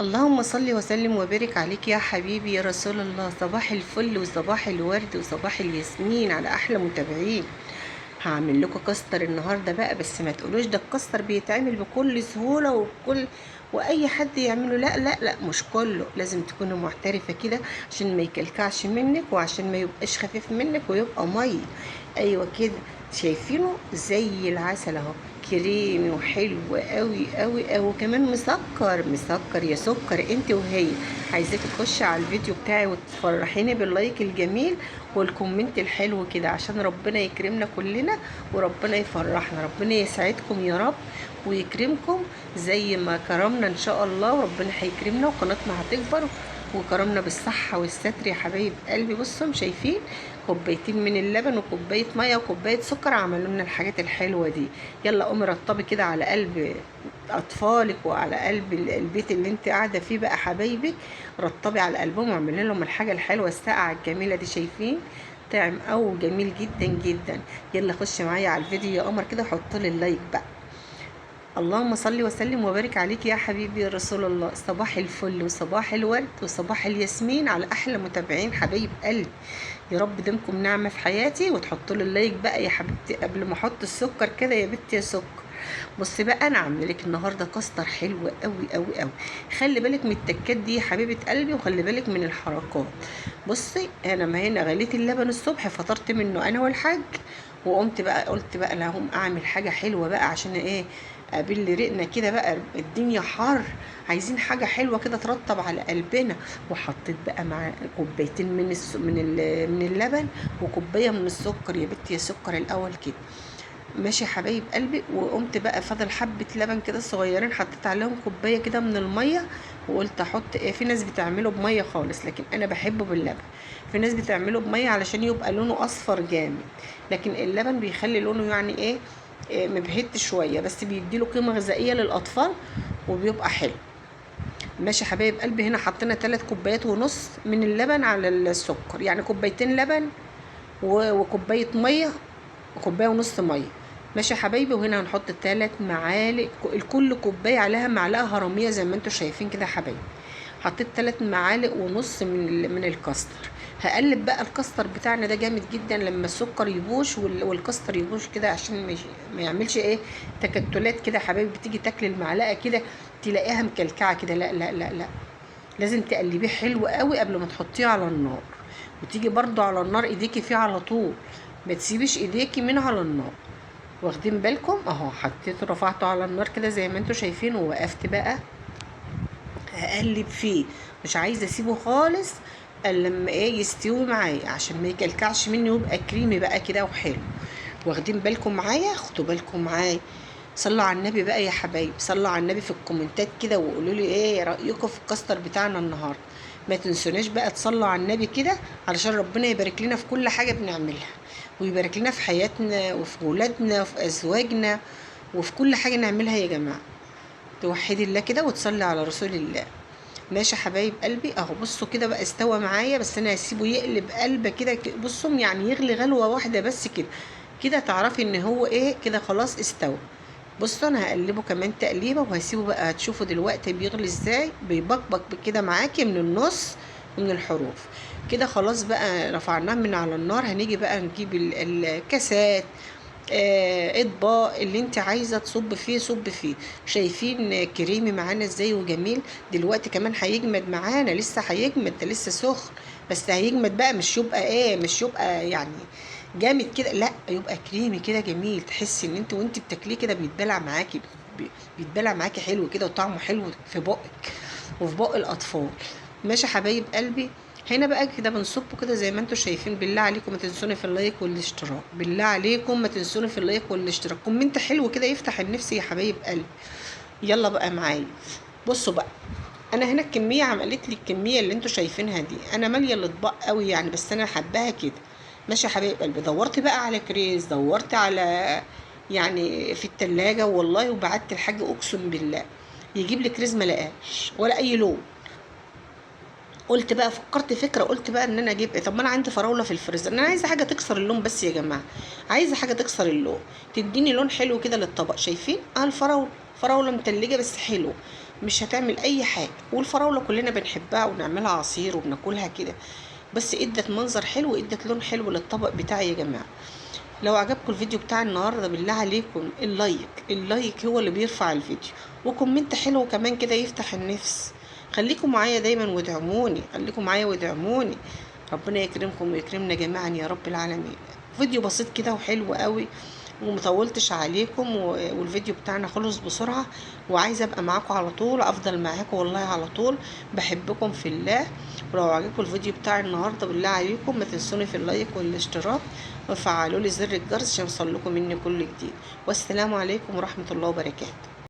اللهم صل وسلم وبارك عليك يا حبيبي يا رسول الله. صباح الفل وصباح الورد وصباح الياسمين على احلى متابعين. هعمل لكم كاستر النهارده بقى، بس ما تقولوش ده الكاستر بيتعمل بكل سهوله واي حد يعمله. لا لا لا، مش كله، لازم تكونوا محترفه كده عشان ما يكلكعش منك وعشان ما يبقاش خفيف منك ويبقى ميه. ايوه كده، شايفينه زي العسل اهو، كريمي وحلو قوي قوي قوي، وكمان مسكر مسكر يا سكر انت وهي. عايزاك تخشي على الفيديو بتاعي وتفرحيني باللايك الجميل والكومنت الحلو كده، عشان ربنا يكرمنا كلنا وربنا يفرحنا. ربنا يسعدكم يا رب ويكرمكم زي ما كرمنا ان شاء الله، وربنا هيكرمنا وقناتنا هتكبر وكرمنا بالصحة والستر يا حبايب قلبي. بصوا شايفين كوبايتين من اللبن وكوباية مية وكوباية سكر عملوا لنا الحاجات الحلوة دي. يلا قومي رطبي كده على قلب اطفالك وعلى قلب البيت اللي انت قاعدة فيه بقى حبايبك، رطبي على قلبهم واعملي لهم الحاجة الحلوة الساقعة الجميلة دي. شايفين طعم او جميل جدا جدا. يلا خش معايا على الفيديو يا قمر كده وحط لي اللايك بقى. اللهم صل وسلم وبارك عليك يا حبيبي يا رسول الله. صباح الفل وصباح الورد وصباح الياسمين على احلى متابعين حبايب قلبي. يا رب دمكم نعمه في حياتي، وتحطوا لي اللايك بقى يا حبيبتي قبل ما احط السكر كده يا بنتي يا سكر. بصي بقى، انا عامله لك النهارده كاستر حلو قوي قوي قوي. خلي بالك من التكات دي يا حبيبه قلبي، وخلي بالك من الحركات. بصي انا ما هنا غليت اللبن الصبح، فطرت منه انا والحاج، وقمت بقى قلت بقى لا هقوم اعمل حاجه حلوه بقى عشان ايه، قابل رقنا كده بقى الدنيا حر، عايزين حاجه حلوه كده ترطب على قلبنا. وحطيت بقى مع كوبايتين من اللبن وكوبايه من السكر يا بنتي يا سكر الاول كده. ماشي يا حبايب قلبي. وقمت بقى فضل حبه لبن كده صغيرين، حطيت عليهم كوبايه كده من الميه، وقلت احط ايه، في ناس بتعمله بميه خالص لكن انا بحبه باللبن. في ناس بتعمله بميه علشان يبقى لونه اصفر جامد، لكن اللبن بيخلي لونه يعني ايه، مبهت شويه، بس بيديله قيمه غذائيه للاطفال وبيبقى حلو. ماشي يا حبايب قلبي. هنا حطينا 3 كوبايات ونص من اللبن على السكر، يعني كوبايتين لبن وكوبايه ميه وكوبايه ونص ميه. ماشي يا حبايبي. وهنا هنحط 3 معالق، الكل كوبايه عليها معلقه هرميه زي ما انتم شايفين كده يا حبايبي. حطيت 3 معالق ونص من الكاستر. هقلب بقى الكاستر بتاعنا ده جامد جدا لما السكر يبوش والكاستر يبوش كده، عشان ما يعملش ايه تكتلات كده يا حبايبي، بتيجي تاكل المعلقه كده تلاقيها مكلكعه كده. لا لا لا لا، لازم تقلبيه حلو قوي قبل ما تحطيه على النار، وتيجي برضو على النار ايديكي فيه على طول، ما تسيبيش ايديكي من على النار. واخدين بالكم اهو، حطيته رفعته على النار كده زي ما انتم شايفين، ووقفت بقى هقلب فيه، مش عايزه اسيبه خالص الا لما ايه يستوي معايا عشان ما يكلكعش مني ويبقى كريمي بقى كده وحلو. واخدين بالكم معايا؟ خدوا بالكم معايا. صلوا على النبي بقى يا حبايب، صلوا على النبي في الكومنتات كده وقولوا لي ايه رايكم في الكاستر بتاعنا النهارده. ما تنسوناش بقى تصلوا على النبي كده علشان ربنا يبارك لنا في كل حاجه بنعملها، ويبارك لنا في حياتنا وفي ولادنا وفي ازواجنا وفي كل حاجه نعملها يا جماعه. توحدي الله كده وتصلي على رسول الله. ماشي يا حبايب قلبي اهو. بصوا كده بقى استوى معايا، بس انا هسيبه يقلب قلبه كده بصوا يعني يغلي غلوه واحده بس كده، كده تعرفي ان هو ايه كده خلاص استوى. بصوا انا هقلبه كمان تقليبه وهسيبه بقى، هتشوفوا دلوقتي بيغلي ازاي، بيبقبق كده معاكي من النص ومن الحروف كده. خلاص بقى رفعناه من على النار. هنيجي بقى نجيب الكاسات، اطباق اللي انت عايزه تصب فيه صب فيه. شايفين كريمي معانا ازاي وجميل؟ دلوقتي كمان هيجمد معانا، لسه هيجمد ده لسه سخن، بس هيجمد بقى، مش يبقى ايه، مش يبقى يعني جامد كده، لا يبقى كريمي كده جميل، تحسي ان انت وانت بتاكليه كده بيتبلع معاكي، بيتبلع معاكي حلو كده وطعمه حلو في بقك وفي بق الاطفال. ماشي حبايب قلبي. هنا بقى كده بنصبه كده زي ما انتم شايفين. بالله عليكم ما تنسوني في اللايك والاشتراك، بالله عليكم ما تنسوني في اللايك والاشتراك، كومنت حلو كده يفتح النفس يا حبايب قلبي. يلا بقى معايا. بصوا بقى، انا هنا الكميه عملت لي الكميه اللي انتم شايفينها دي، انا ماليه الاطباق قوي يعني، بس انا حباها كده. ماشي يا حبايب قلبي. دورت بقى على كريز، دورت على يعني في التلاجة والله، وبعت الحاج اقسم بالله يجيب لي كريز، ما لقاش ولا اي لون. قلت بقى، فكرت فكره، قلت بقى ان انا اجيب ايه، طب ما انا عندي فراوله في الفريزر، انا عايزه حاجه تكسر اللون بس يا جماعه، عايزه حاجه تكسر اللون، تديني لون حلو كده للطبق. شايفين الفراوله، فراوله متلجه بس حلو. مش هتعمل اي حاجه. والفراوله كلنا بنحبها ونعملها عصير وبناكلها كده، بس ادت منظر حلو، ادت لون حلو للطبق بتاعي يا جماعه. لو عجبكم الفيديو بتاع النهارده بالله عليكم اللايك هو اللي بيرفع الفيديو، وكومنت حلو كمان كده يفتح النفس. خليكم معايا دايما وادعموني، خليكم معايا وادعموني. ربنا يكرمكم ويكرمنا جميعا يا رب العالمين. فيديو بسيط كده وحلو قوي ومطولتش عليكم، والفيديو بتاعنا خلص بسرعة، وعايزة ابقى معاكم على طول، افضل معاكم والله على طول. بحبكم في الله. ولو عجبكم الفيديو بتاع النهاردة بالله عليكم ما تنسوني في اللايك والاشتراك، وفعلوا لي زر الجرس عشان يوصلكم مني كل جديد. والسلام عليكم ورحمة الله وبركاته.